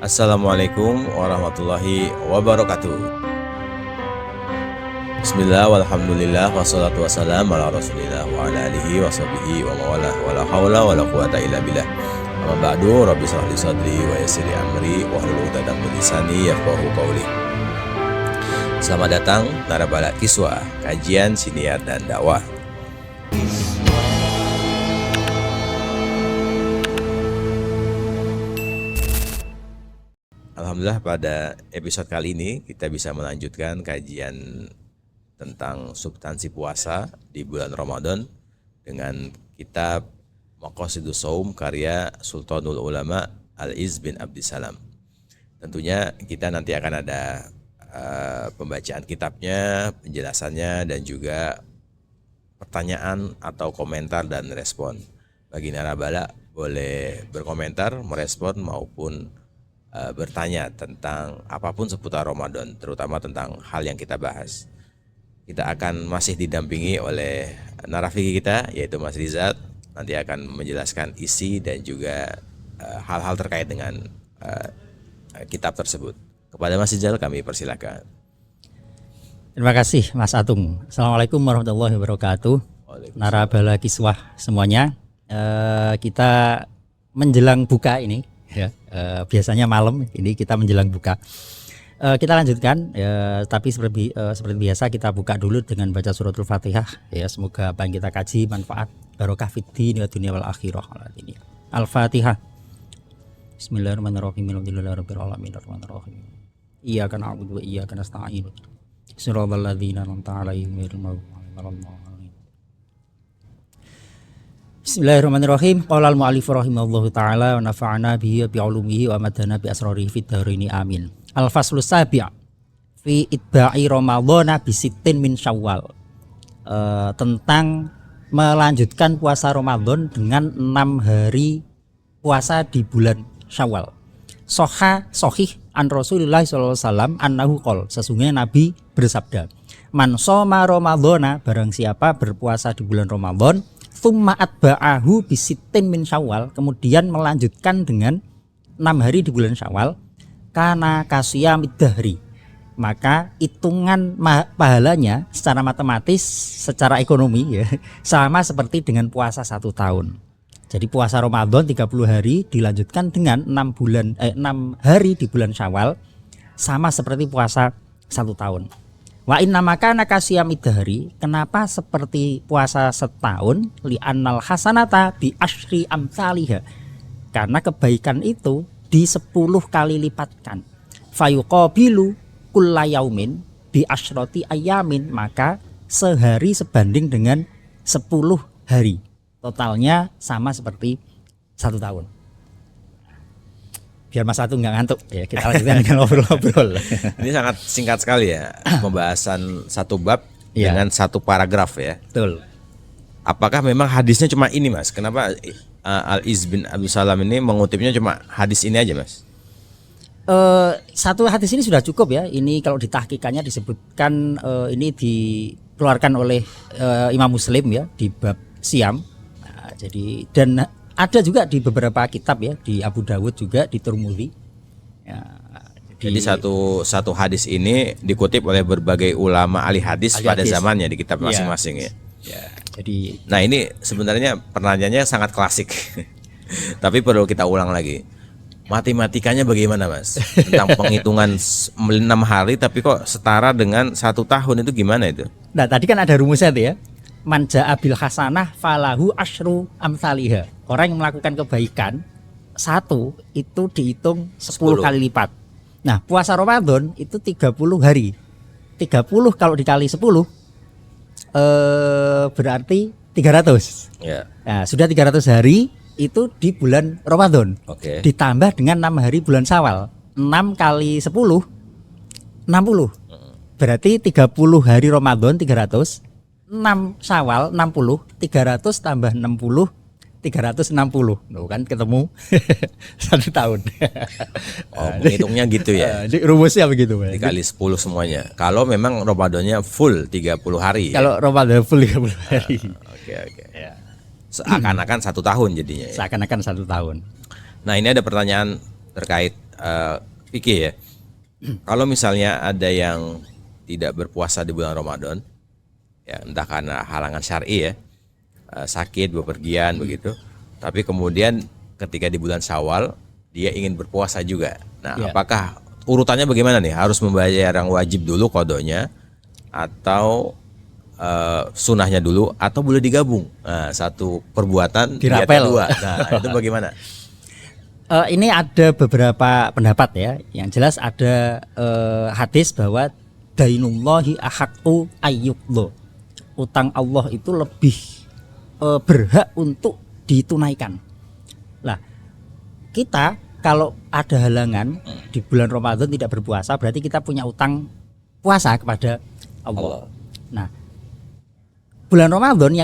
Assalamualaikum warahmatullahi wabarakatuh. Bismillah walhamdulillah wassalatu wassalamu ala rasulillah wa ala alihi wa sahbihi wa mawala wa la hawla wa la quwata illa billah. Amma ba'du, rabbi shrah li sadri wa yassir li amri wa hlul 'uqdatam min lisani yafqahu qawli. Selamat datang Narabala Kiswah, kajian siniar dan dakwah. Alhamdulillah, pada episode kali ini kita bisa melanjutkan kajian tentang substansi puasa di bulan Ramadan dengan kitab Maqasidus Shaum karya Sultanul Ulama Al-Izz bin Abdissalam. Tentunya kita nanti akan ada pembacaan kitabnya, penjelasannya, dan juga pertanyaan atau komentar dan respon. Bagi narabala boleh berkomentar, merespon maupun bertanya tentang apapun seputar Ramadan, terutama tentang hal yang kita bahas. Kita akan masih didampingi oleh narafiki kita, yaitu Mas Rizal. Nanti akan menjelaskan isi dan juga hal-hal terkait dengan kitab tersebut. Kepada Mas Rizal kami persilakan. Terima kasih Mas Atung. Assalamualaikum warahmatullahi wabarakatuh. Narabala Kiswah semuanya. Kita menjelang buka ini, ya. Biasanya malam, ini kita menjelang buka. Kita lanjutkan, tapi seperti biasa kita buka dulu dengan baca suratul Fatihah. Ya, semoga apa yang kita kaji manfaat, barokah fiddin wa dunya wal akhirah. Al-Fatihah. Bismillahirrahmanirrahim. Alhamdulillahirabbil alamin arrahmanirrahim. Iyyaka na'budu wa iyyaka nasta'in. Shiratal ladzina an'amta 'alaihim ghairil maghdubi 'alaihim. Bismillahirrahmanirrahim. Qala al-mu'allif rahimahullahu ta'ala wa nafa'ana bihi wa bi'ulumihi wa madana bi asrarihi fid dharaini amin. Al-faslu sabi' fi itba'i Ramadhana bi sittin min Syawal. Tentang melanjutkan puasa Ramadan dengan 6 hari puasa di bulan Syawal. Sahih an Rasulullah sallallahu alaihi wasallam annahu qol, sesungguhnya Nabi bersabda, man shoma Ramadhana, barang siapa berpuasa di bulan Ramadan, tsumma atba'ahu bi sittin min Syawal, kemudian melanjutkan dengan 6 hari di bulan Syawal, kana kasiyamid dahri, maka hitungan pahalanya secara matematis, secara ekonomi, ya, sama seperti dengan puasa 1 tahun. Jadi puasa Ramadan 30 hari dilanjutkan dengan 6 hari di bulan Syawal, sama seperti puasa 1 tahun. Wa inna makana kasiyamid dahri, kenapa seperti puasa setahun? Li annal hasanata bi asyri amsalihha, karena kebaikan itu di 10 kali lipatkan. Fayuqabilu kulla yaumin bi asyrati ayamin, maka sehari sebanding dengan 10 hari. Totalnya sama seperti 1 tahun. Biar Mas Atu nggak ngantuk, ya kita lanjutkan dengan ngobrol-ngobrol. Ini sangat singkat sekali ya, pembahasan satu bab dengan satu paragraf ya. Betul. Apakah memang hadisnya cuma ini, Mas? Kenapa Al-Izz bin Abdissalam ini mengutipnya cuma hadis ini aja, Mas? Satu hadis ini sudah cukup ya. Ini kalau ditahkikannya disebutkan, ini dikeluarkan oleh Imam Muslim ya di bab Siam. Nah, jadi dan ada juga di beberapa kitab ya, di Abu Dawud juga, di Tirmidzi. Ya, jadi satu hadis ini dikutip oleh berbagai ulama ahli hadis pada zamannya di kitab masing-masing ya. Ya, jadi nah ini sebenarnya pertanyaannya sangat klasik. Tapi perlu kita ulang lagi. Matematikanya bagaimana, Mas? Tentang penghitungan 6 hari tapi kok setara dengan 1 tahun, itu gimana itu? Nah, tadi kan ada rumusnya tuh ya. Man ja'a bil hasanah falahu asyru amsalihha. Orang yang melakukan kebaikan 1 itu dihitung 10 kali lipat. Nah, puasa Ramadan itu 30 hari. 30 kalau dikali 10 berarti 300. Ya. Nah, sudah 300 hari itu di bulan Ramadan. Oke. Ditambah dengan 6 hari bulan Syawal. 6 kali 10 60. Berarti 30 hari Ramadan 300, 6 Syawal 60, 300 tambah 60 360. Loh kan ketemu 1 tahun. Oh, menghitungnya gitu ya. Rumusnya begitu, Pak. Dikali 10 semuanya. Kalau memang Ramadannya full 30 hari. Kalau Ramadan full 30 hari. Oke. Ya. Seakan-akan 1 tahun jadinya ya. Seakan-akan 1 tahun. Nah, ini ada pertanyaan terkait fikih ya. Kalau misalnya ada yang tidak berpuasa di bulan Ramadan, ya entah karena halangan syar'i ya, sakit, bepergian begitu, tapi kemudian ketika di bulan Syawal dia ingin berpuasa juga. Nah, Ya. apakah urutannya bagaimana nih? Harus membayar yang wajib dulu kodonya, atau sunahnya dulu, atau boleh digabung? Nah, satu perbuatan niatnya Dirapel. dua. Nah, itu bagaimana? Ini ada beberapa pendapat ya. Yang jelas ada hadis bahwa dainullahi ahaqqu ayyuqdha. Utang Allah itu lebih berhak untuk ditunaikan. Lah, kita kalau ada halangan di bulan Ramadan tidak berpuasa, berarti kita punya utang puasa kepada Allah. Nah, bulan Ramadan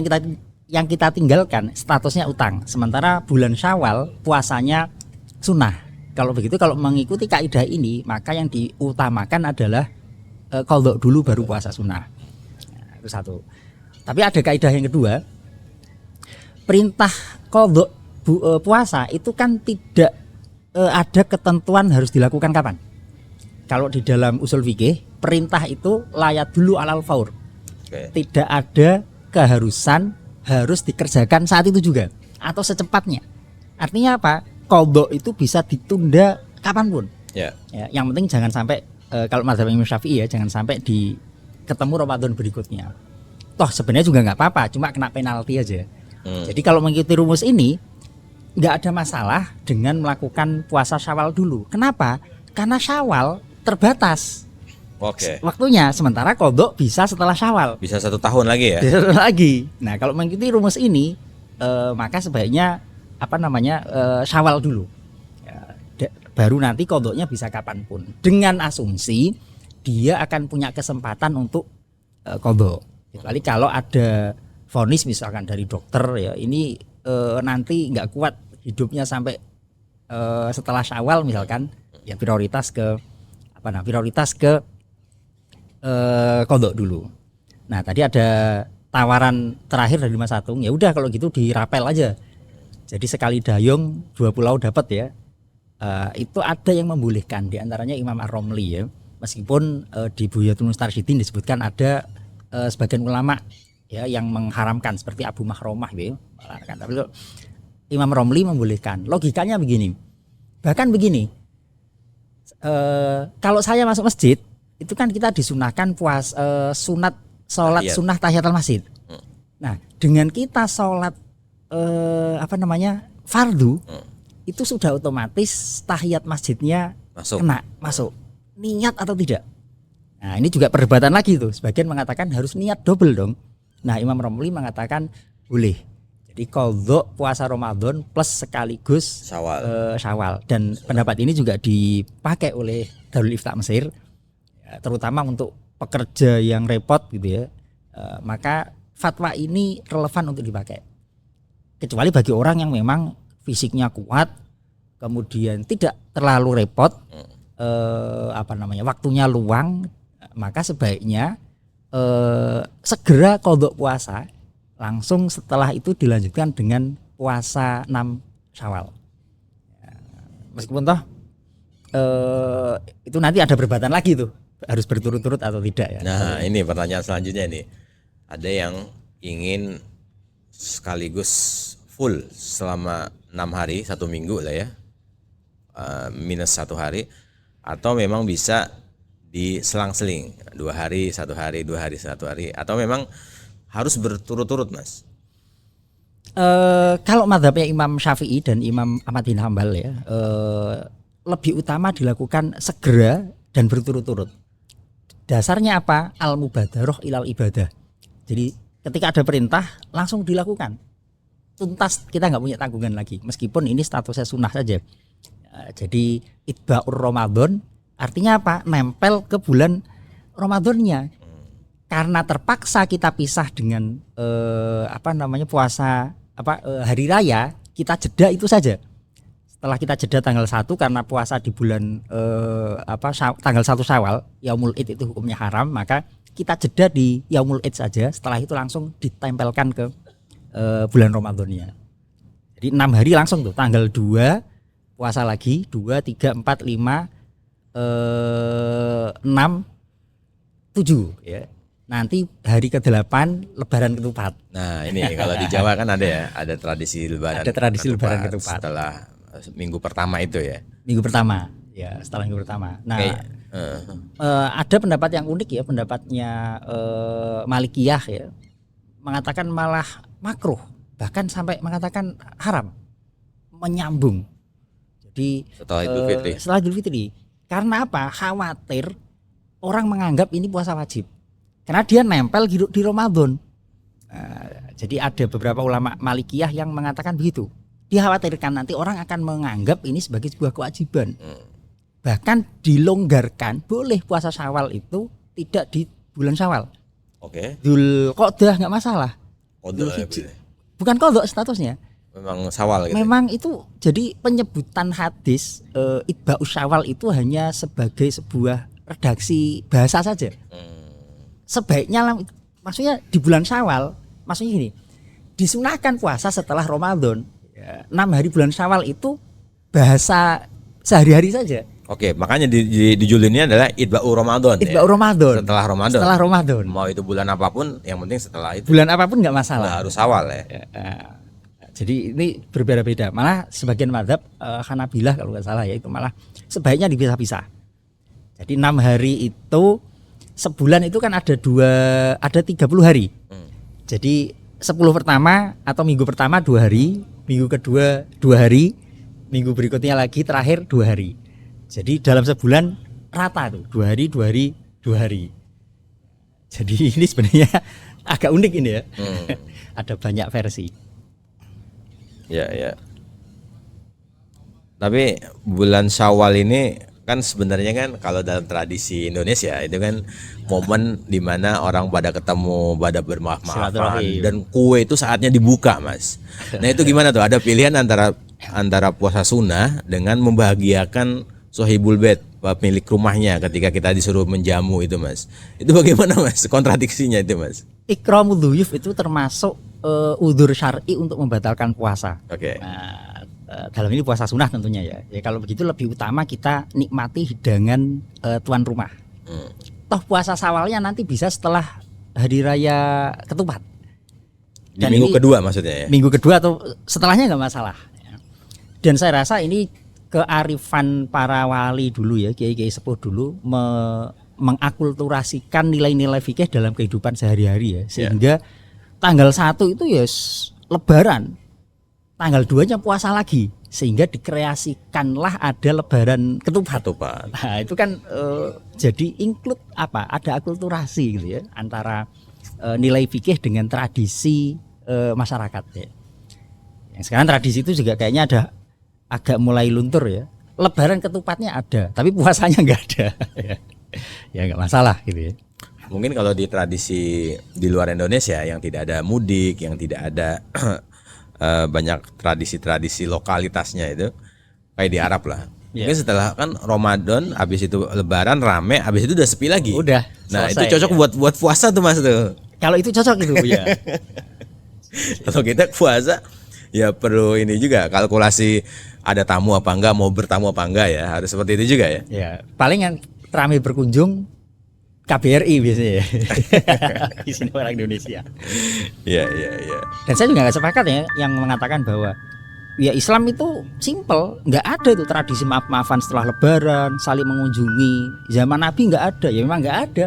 yang kita tinggalkan statusnya utang. Sementara bulan Syawal puasanya sunnah. Kalau begitu, kalau mengikuti kaidah ini, maka yang diutamakan adalah qadha dulu baru puasa sunnah. Nah, itu satu. Tapi ada kaidah yang kedua. Perintah qadha puasa itu kan tidak ada ketentuan harus dilakukan kapan. Kalau di dalam usul fikih, perintah itu layat dulu alal faur. Oke. Tidak ada keharusan harus dikerjakan saat itu juga atau secepatnya. Artinya apa? Qadha itu bisa ditunda kapanpun. Ya. Ya, yang penting jangan sampai kalau mazhab Imam Syafi'i ya, jangan sampai di ketemu Ramadan berikutnya. Toh sebenarnya juga nggak apa-apa, cuma kena penalti aja. Jadi kalau mengikuti rumus ini nggak ada masalah dengan melakukan puasa Syawal dulu. Kenapa? Karena Syawal terbatas Oke. waktunya, sementara qadha bisa setelah Syawal. Bisa 1 tahun lagi ya? Bisa lagi. Nah, kalau mengikuti rumus ini maka sebaiknya Syawal dulu. Ya, baru nanti qadhanya bisa kapanpun. Dengan asumsi dia akan punya kesempatan untuk qadha. Kecuali kalau ada vonis misalkan dari dokter ya, ini nanti nggak kuat hidupnya sampai setelah Syawal misalkan, ya prioritas ke qadha dulu. Nah, tadi ada tawaran terakhir dari Mas Atung, ya udah kalau gitu dirapel aja. Jadi sekali dayung 2 pulau dapat ya. Itu ada yang membolehkan, di antaranya Imam Ar-Romli ya. Meskipun di Buyatul Mustarsyidin disebutkan ada sebagian ulama ya yang mengharamkan seperti Abu Mahromah ya. Tapi Imam Romli membolehkan. Logikanya begini. Bahkan begini. Kalau saya masuk masjid, itu kan kita disunahkan sunat sholat sunnah tahiyatul masjid. Nah, dengan kita sholat fardu, itu sudah otomatis tahiyat masjidnya masuk. Niat atau tidak? Nah, ini juga perdebatan lagi tuh. Sebagian mengatakan harus niat double dong. Nah, Imam Romli mengatakan boleh. Jadi qadha puasa Ramadan plus sekaligus Syawal. Dan pendapat ini juga dipakai oleh Darul Ifta Mesir, ya, terutama untuk pekerja yang repot gitu ya. Maka fatwa ini relevan untuk dipakai. Kecuali bagi orang yang memang fisiknya kuat, kemudian tidak terlalu repot, waktunya luang, maka sebaiknya segera qadha puasa, langsung setelah itu dilanjutkan dengan puasa 6 Syawal. Ya, meskipun toh itu nanti ada perdebatan lagi tuh, harus berturut-turut atau tidak ya. Nah, ini pertanyaan selanjutnya nih. Ada yang ingin sekaligus full selama 6 hari, 1 minggu lah ya, minus 1 hari, atau memang bisa diselang-seling 2 hari 1 hari, 2 hari 1 hari, atau memang harus berturut-turut, Mas? Kalau mazhabnya Imam Syafi'i dan Imam Ahmad bin Hambal ya, lebih utama dilakukan segera dan berturut-turut. Dasarnya apa? Al-mubadarah ilal ibadah. Jadi ketika ada perintah langsung dilakukan. Tuntas, kita nggak punya tanggungan lagi. Meskipun ini statusnya sunnah saja. Jadi itba'ur Ramadan artinya apa? Nempel ke bulan Ramadannya. Karena terpaksa kita pisah dengan puasa hari raya, kita jeda itu saja. Setelah kita jeda tanggal 1 karena puasa di bulan tanggal 1 Syawal, Yaumul Id itu hukumnya haram, maka kita jeda di Yaumul Id saja. Setelah itu langsung ditempelkan ke bulan Ramadannya. Jadi 6 hari langsung tuh, tanggal 2 puasa lagi 2, 3, 4, 5, 6, 7 ya. Nanti hari ke-8 lebaran ketupat. Nah, ini kalau di Jawa kan ada ya, ada tradisi lebaran. Ada tradisi lebaran ketupat. Setelah minggu pertama itu ya. Minggu pertama. Ya, setelah minggu pertama. Nah, Oke. ada pendapat yang unik ya, pendapatnya Malikiyah ya. Mengatakan malah makruh, bahkan sampai mengatakan haram. Menyambung. Jadi Setelah Idul Fitri. Setelah Idul Fitri. Karena apa? Khawatir orang menganggap ini puasa wajib. Karena dia nempel di Ramadan. Jadi ada beberapa ulama Malikiyah yang mengatakan begitu. Dikhawatirkan nanti orang akan menganggap ini sebagai sebuah kewajiban. Bahkan dilonggarkan, boleh puasa Syawal itu tidak di bulan Syawal. Oke. Dzul Qa'dah nggak masalah. Qadha ya, Bukan qadha statusnya. memang Syawal gitu. Memang itu jadi penyebutan hadis Itba'us Syawal itu hanya sebagai sebuah redaksi bahasa saja. Sebaiknya maksudnya di bulan Syawal, maksudnya gini, disunahkan puasa setelah Ramadan. 6 hari bulan Syawal itu bahasa sehari-hari saja. Oke, makanya di Juli ini adalah Idba'u Ramadan. Itba'u Ramadan. Setelah Ramadan. Setelah Ramadan. Mau itu bulan apapun, yang penting setelah itu. Bulan apapun nggak Nggak masalah. harus Syawal ya. Jadi ini berbeda-beda. Malah sebagian mazhab Hanabilah kalau nggak salah ya itu malah sebaiknya dipisah-pisah. Jadi 6 hari itu sebulan itu kan ada 30 hari. Jadi 10 pertama atau minggu pertama 2 hari, minggu kedua 2 hari, minggu berikutnya lagi terakhir 2 hari. Jadi dalam sebulan rata tuh 2 hari, 2 hari, 2 hari. Jadi ini sebenarnya agak unik ini ya. Ada banyak versi. Ya, ya. Tapi bulan Syawal ini kan sebenarnya kan kalau dalam tradisi Indonesia itu kan momen dimana orang pada ketemu, pada bermaaf-maafan Silaturahim. dan kue itu saatnya dibuka, Mas. Nah itu gimana tuh? Ada pilihan antara puasa sunnah dengan membahagiakan sohibul bait, pemilik rumahnya ketika kita disuruh menjamu itu, Mas. Itu bagaimana, Mas? Kontradiksinya itu, Mas. Ikramul dhuyuf itu termasuk udzur syar'i untuk membatalkan puasa. Oke. Nah, dalam ini puasa sunnah tentunya ya. Ya kalau begitu lebih utama kita nikmati hidangan tuan rumah. Toh puasa Syawalnya nanti bisa setelah hari raya ketupat. Di Dan minggu ini kedua maksudnya ya. Minggu kedua atau setelahnya nggak masalah. Dan saya rasa ini kearifan para wali dulu ya, kiai-kiai sepuh dulu mengakulturasikan nilai-nilai fikih dalam kehidupan sehari-hari ya. Sehingga tanggal 1 itu ya lebaran. Tanggal 2-nya puasa lagi, sehingga dikreasikanlah ada lebaran ketupat. Nah, itu kan jadi include apa? Ada akulturasi gitu ya antara nilai fikih dengan tradisi masyarakat ya. Yang sekarang tradisi itu juga kayaknya ada agak mulai luntur ya. Lebaran ketupatnya ada, tapi puasanya nggak ada. Ya nggak masalah gitu ya. Mungkin kalau di tradisi di luar Indonesia yang tidak ada mudik, yang tidak ada banyak tradisi-tradisi lokalitasnya itu kayak di Arab lah. Mungkin setelah kan Ramadan, habis itu Lebaran rame, habis itu udah sepi lagi. Udah. Nah selesai, itu cocok buat puasa tuh, Mas tuh. Kalau itu cocok gitu ya. Kalau kita puasa ya perlu ini juga kalkulasi ada tamu apa enggak, mau bertamu apa enggak ya, harus seperti itu juga ya. Ya paling yang ramai berkunjung KBRI biasanya ya. Di sini orang Indonesia. Iya. Dan saya juga nggak sepakat ya yang mengatakan bahwa ya Islam itu simple, nggak ada itu tradisi maaf-maafan setelah Lebaran, saling mengunjungi. Zaman Nabi nggak ada, ya memang nggak ada.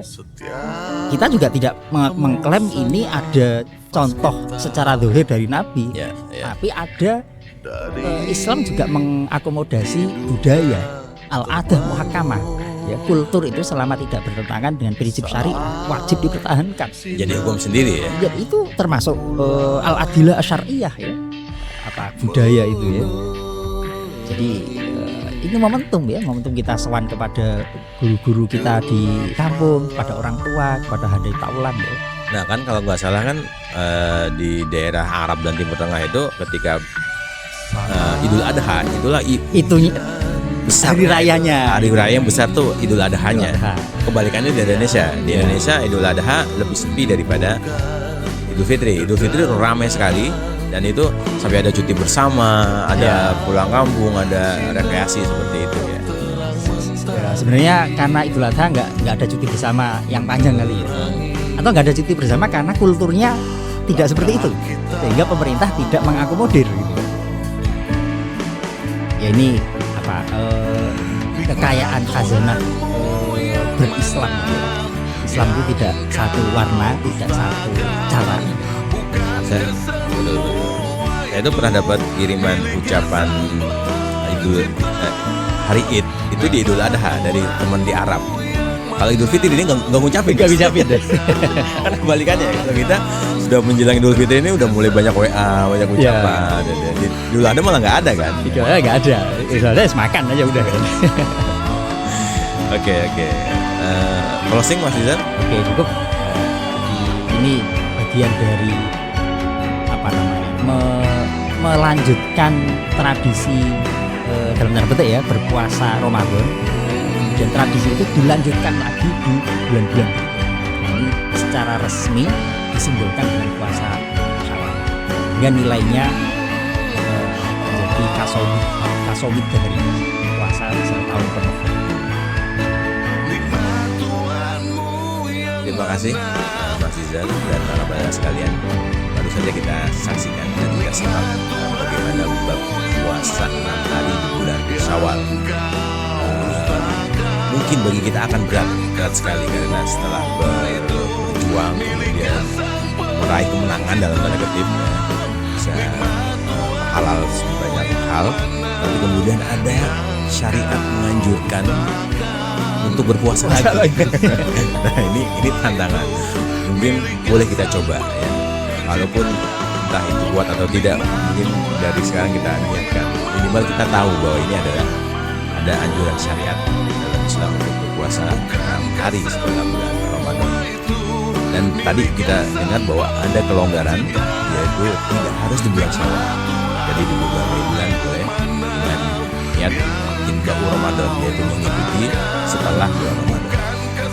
Kita juga tidak mengklaim ini ada contoh secara zahir dari Nabi, tapi ada Islam juga mengakomodasi budaya al-adah muhakkamah. Ya, kultur itu selama tidak bertentangan dengan prinsip syariah wajib dipertahankan. Jadi hukum sendiri ya. Ya, itu termasuk al-adilah asyariyah ya. Apa budaya itu ya. Jadi ini momentum ya, momentum kita sowan kepada guru-guru kita di kampung, kepada orang tua, kepada handai taulan ya. Nah kan kalau nggak salah kan di daerah Arab dan Timur Tengah itu ketika Idul Adha itulah itu besar hari rayanya. Hari raya yang besar tuh Idul Adhanya. Kebalikannya di Indonesia. Di Indonesia Idul Adha lebih sepi daripada Idul Fitri. Idul Fitri ramai sekali Dan itu sampai ada cuti bersama, ada pulang kampung, ada rekreasi seperti itu ya. Ya, sebenarnya karena Idul Adha nggak ada cuti bersama yang panjang kali ya, atau nggak ada cuti bersama karena kulturnya tidak seperti itu, sehingga pemerintah tidak mengakomodir gitu. Ya ini apa kekayaan khazanah berislam gitu. Islam itu tidak satu warna, tidak satu cara. Saya itu pernah dapat kiriman ucapan hari Id itu di Idul Adha dari teman di Arab. Kalau Idul Fitri ini nggak ngucapin, Nggak ngucapin deh. Karena kebalikannya ya, kalau kita sudah menjelang Idul Fitri ini udah mulai banyak WA, banyak ucapan. Di Idul Adha malah nggak ada kan? Idul Adha nggak ada. Idul Adha makan aja udah kan. Oke. Closing Mas Rizal? Oke, cukup. Ini bagian dari apa namanya melanjutkan tradisi dalam tanda petik ya berpuasa Ramadan, dan tradisi itu dilanjutkan lagi di bulan-bulan berikutnya. Nah, ini secara resmi disimbolkan dengan puasa Syawal, dengan nilainya menjadi kasawid dari puasa setahun penuh. Terima kasih Mas Rizal dan para pendengar sekalian. Baru saja kita saksikan dan kita simak bagaimana bab puasa 6 hari di bulan Syawal. Mungkin bagi kita akan berat sekali karena setelah berjuang kemudian meraih kemenangan dalam tanda kutip ya, bisa halal sebanyak hal, tapi kemudian ada syariat menganjurkan untuk berpuasa lagi. Nah ini tantangan. Mungkin boleh kita coba ya. Walaupun entah itu kuat atau tidak, mungkin dari sekarang kita niatkan. Minimal kita tahu bahwa ini adalah ada anjuran syariat dalam Islam untuk berpuasa 6 hari setelah bulan Ramadan. Dan tadi kita dengar bahwa ada kelonggaran, yaitu tidak harus di bulan Syawal. Jadi di beberapa bulan boleh dengan niat Inqa'u Ramadan, yaitu mengikuti setelah bulan Ramadan.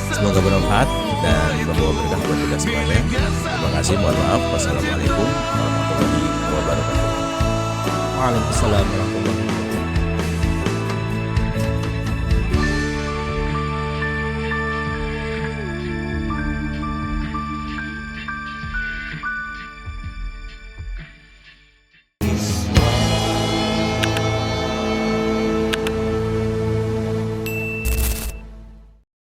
Semoga bermanfaat dan membawa berkah buat kita semuanya. Terima kasih, mohon maaf. Wassalamualaikum warahmatullahi wabarakatuh. Waalaikumsalam warahmatullahi wabarakatuh.